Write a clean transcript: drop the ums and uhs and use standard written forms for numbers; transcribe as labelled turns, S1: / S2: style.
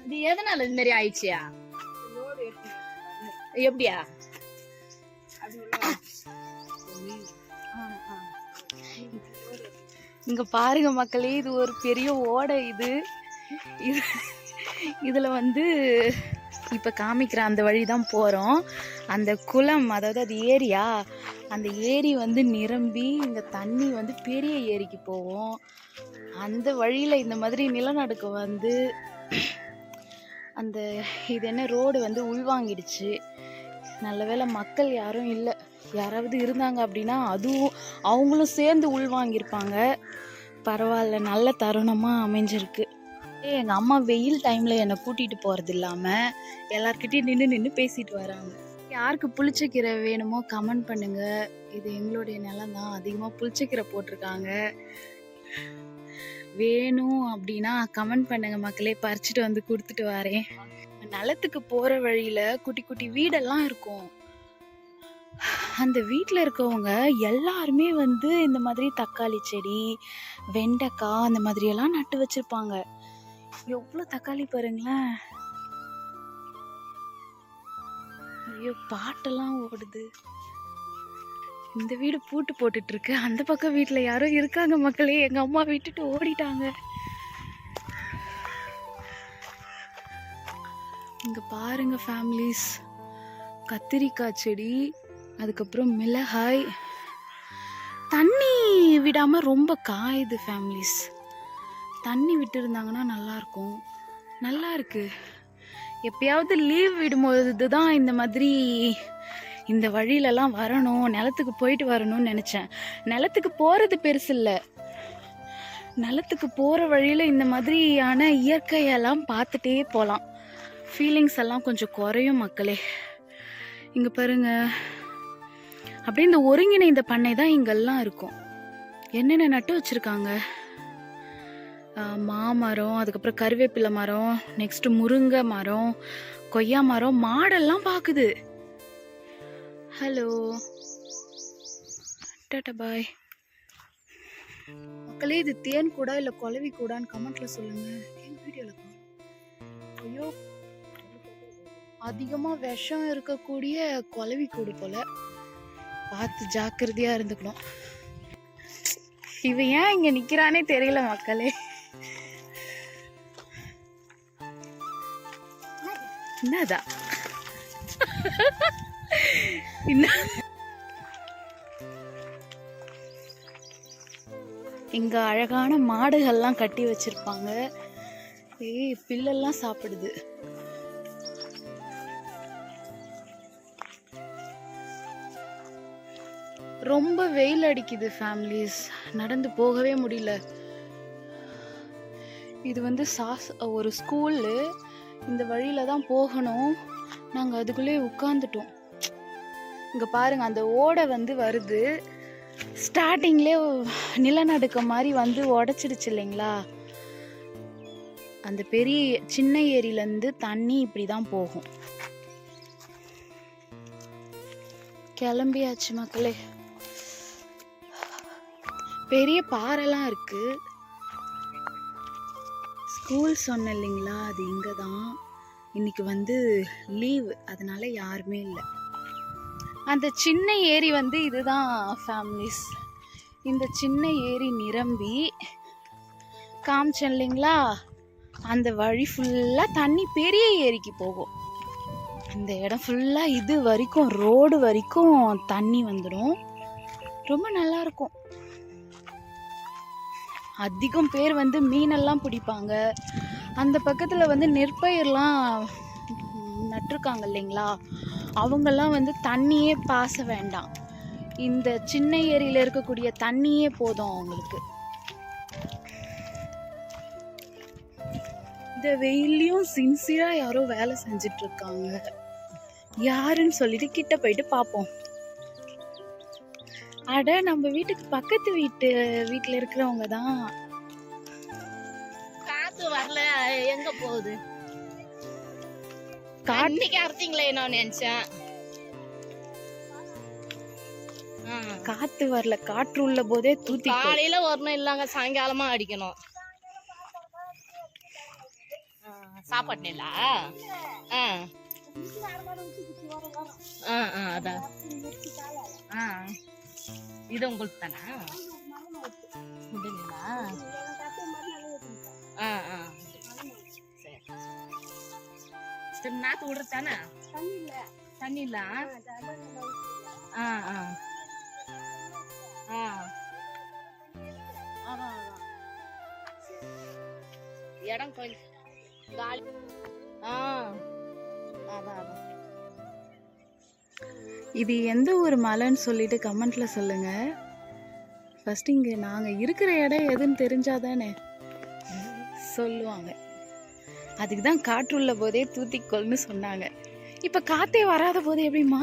S1: இது எதனால இந்த மாதிரி ஆயிடுச்சியா? எப்படியா?
S2: இங்க பாருங்க மக்களே, இது ஒரு பெரிய ஓடை. இதுல வந்து இப்ப காமிக்கிற அந்த வழிதான் போறோம். அந்த குளம், அதாவது அது ஏரியா, அந்த ஏரி வந்து நிரம்பி இங்க தண்ணி வந்து பெரிய ஏரிக்கு போவோம். அந்த வழியில இந்த மாதிரி நிலநடுக்கம் வந்து அந்த இது என்ன ரோடு வந்து உள்வாங்கிடுச்சு. நல்ல வேளை மக்கள் யாரும் இல்லை. யாராவது இருந்தாங்க அப்படின்னா அதுவும் அவங்களும் சேர்ந்து உள்வாங்கியிருப்பாங்க. பரவாயில்ல, நல்ல தருணமாக அமைஞ்சிருக்கு. எங்கள் அம்மா வெயில் டைமில் என்னை கூட்டிகிட்டு போகிறது இல்லாமல் எல்லார்கிட்டையும் நின்று பேசிட்டு வராங்க. யாருக்கு புளிச்சக்கீரை வேணுமோ கமெண்ட் பண்ணுங்க. இது எங்களுடைய நிலம் தான், அதிகமாக புளிச்சக்கீரை போட்டிருக்காங்க. வேணும் அப்படின்னா கமெண்ட் பண்ணுங்க மக்களே, பறிச்சுட்டு வந்து கொடுத்துட்டு வரேன். நிலத்துக்கு போகிற வழியில் குட்டி குட்டி வீடெல்லாம் இருக்கும். அந்த வீட்டில் இருக்கவங்க எல்லாருமே வந்து இந்த மாதிரி தக்காளி செடி, வெண்டைக்காய் அந்த மாதிரியெல்லாம் நட்டு வச்சுருப்பாங்க. எவ்வளோ தக்காளி பாருங்களேன். ஐயோ, பாட்டெல்லாம் ஓடுது. இந்த வீடு பூட்டு போட்டுட்டு இருக்கு. அந்த பக்கம் வீட்டில் யாரோ இருக்காங்க மக்களே. எங்கள் அம்மா விட்டுட்டு ஓடிட்டாங்க. இங்கே பாருங்க ஃபேமிலிஸ், கத்திரிக்காய் செடி, அதுக்கப்புறம் மிளகாய். தண்ணி விடாமல் ரொம்ப காயுது ஃபேமிலிஸ். தண்ணி விட்டு இருந்தாங்கன்னா நல்லாயிருக்கும். நல்லா இருக்கு. எப்பயாவது லீவ் விடும்போது தான் இந்த மாதிரி இந்த வழியிலலாம் வரணும், நிலத்துக்கு போயிட்டு வரணும்னு நினச்சேன். நிலத்துக்கு போகிறது பெருசு இல்லை, நிலத்துக்கு போகிற வழியில் இந்த மாதிரியான இயற்கையெல்லாம் பார்த்துட்டே போகலாம். ஃபீலிங்ஸ் எல்லாம் கொஞ்சம் குறையும் மக்களே. இங்கே பாருங்க, அப்படியே இந்த ஒருங்கிணைந்த பண்ணை தான் இங்கெல்லாம் இருக்கும். என்னென்ன நட்டு வச்சுருக்காங்க. மாமரம், அதுக்கப்புறம் கருவேப்பிலை மரம், நெக்ஸ்ட்டு முருங்கை மரம், கொய்யா மரம், மாடெல்லாம் பார்க்குது. ஹலோ, டாடா பாய் மக்களே. இது தேன் கூடா இல்லை குளவி கூடான்னு கமெண்ட்ல சொல்லுங்க. என் வீடியோவில் ஐயோ, அதிகமாக விஷம் இருக்கக்கூடிய குளவி கூடு போல, பார்த்து ஜாக்கிரதையா இருந்துக்கணும். இவன் ஏன் இங்க நிக்கிறானே தெரியல மக்களே. என்னதா இங்க அழகான மாடுகள்லாம் கட்டி வச்சிருப்பாங்க. பில்லெல்லாம் சாப்பிடுது. ரொம்ப வெயில் அடிக்குது ஃபேமிலிஸ், நடந்து போகவே முடியல. இது வந்து ஒரு ஸ்கூலு. இந்த வழியில தான் போகணும். நாங்கள் அதுக்குள்ளே உட்காந்துட்டோம். இங்கே பாருங்க, அந்த ஓடை வந்து வருது. ஸ்டார்டிங்லேயே நிலநடுக்கம் மாதிரி வந்து உடச்சிடுச்சு இல்லைங்களா. அந்த பெரிய சின்ன ஏரியிலேருந்து தண்ணி இப்படி தான் போகும். கிளம்பியாச்சு மக்களே. பெரிய பாறைலாம் இருக்கு. ஸ்கூல் சொன்ன இல்லைங்களா, அது இங்கே தான். இன்னைக்கு வந்து லீவு, அதனால யாருமே இல்லை. அந்த சின்ன ஏரி வந்து இதுதான் ஃபேமிலிஸ். இந்த சின்ன ஏரி நிரம்பி காமிச்சேன் இல்லைங்களா, அந்த வழி ஃபுல்லாக தண்ணி பெரிய ஏரிக்கு போகும். இந்த இடம் ஃபுல்லாக இது வரைக்கும், ரோடு வரைக்கும் தண்ணி வந்துடும். ரொம்ப நல்லா இருக்கும். அதிகம் பேர் வந்து மீனெல்லாம் பிடிப்பாங்க. அந்த பக்கத்தில் வந்து நெற்பயிர்லாம் நட்டிருக்காங்க இல்லைங்களா, அவங்கெல்லாம் வந்து தண்ணியே பாச வேண்டாம். இந்த சின்ன ஏரியில் இருக்கக்கூடிய தண்ணியே போதும் அவங்களுக்கு. இந்த வெயிலையும் சின்சியராக யாரோ வேலை செஞ்சிட்டு இருக்காங்க. யாருன்னு சொல்லிட்டு கிட்ட போயிட்டு பார்ப்போம். அட, நம்ம வீட்டுக்கு பக்கத்து வீட்டுல இருக்கிறவங்க தான்.
S1: காத்து வரல, எங்க போகுது? காட்டிக்கு அறுத்தீங்களே நான் நினைச்சேன்.
S2: காத்து வரல, காற்று உள்ள போதே தூத்தி.
S1: காலையில வரணும், இல்லங்க சாயங்காலமா அடிக்கணும். சாப்பாட்டு நெல்லா அதான் இது உங்களுக்கு தானா முடிங்களா சரி சரி நாத்து விடுறது தானே தண்ணி இல்ல இடம் கொஞ்சம் காலி அதான்
S2: இது எந்த ஒரு மலைன்னு சொல்லிட்டு கமெண்ட்ல சொல்லுங்க. ஃபர்ஸ்ட் இங்க நாங்க இருக்கிற இடம் எதுன்னு தெரிஞ்சாதானே சொல்லுவாங்க. அதுக்கு தான் காற்றுள்ள போதே தூத்திக்கொள்னு சொன்னாங்க. இப்ப காத்தே வராத போது எப்படிமா?